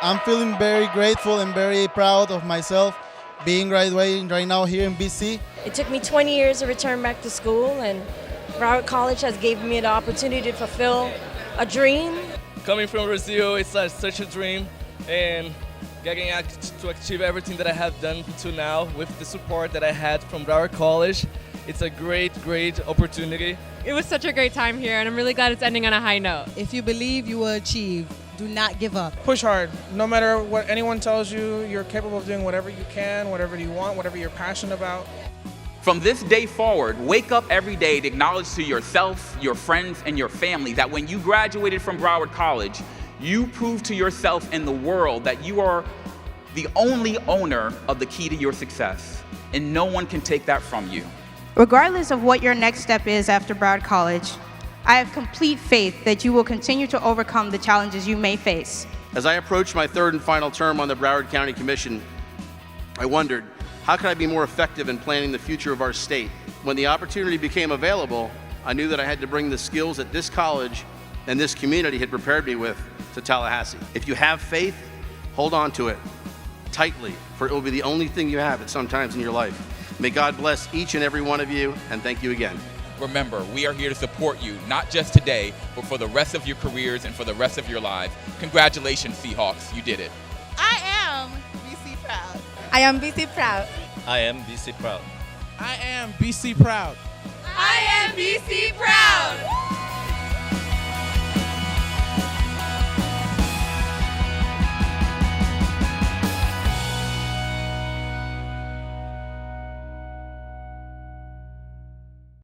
I'm feeling very grateful and very proud of myself being graduating right now here in BC. It took me 20 years to return back to school, and Broward College has given me the opportunity to fulfill a dream. Coming from Brazil, it's such a dream, and getting to achieve everything that I have done to now with the support that I had from Broward College. It's a great, great opportunity. It was such a great time here, and I'm really glad it's ending on a high note. If you believe, you will achieve. Do not give up. Push hard. No matter what anyone tells you, you're capable of doing whatever you can, whatever you want, whatever you're passionate about. From this day forward, wake up every day to acknowledge to yourself, your friends, and your family that when you graduated from Broward College, you proved to yourself and the world that you are the only owner of the key to your success, and no one can take that from you. Regardless of what your next step is after Broward College, I have complete faith that you will continue to overcome the challenges you may face. As I approached my third and final term on the Broward County Commission, I wondered, how could I be more effective in planning the future of our state? When the opportunity became available, I knew that I had to bring the skills that this college and this community had prepared me with to Tallahassee. If you have faith, hold on to it tightly, for it will be the only thing you have at some times in your life. May God bless each and every one of you, and thank you again. Remember, we are here to support you, not just today, but for the rest of your careers and for the rest of your lives. Congratulations, Seahawks, you did it. I am BC Proud. I am BC Proud. I am BC Proud. I am BC Proud. I am BC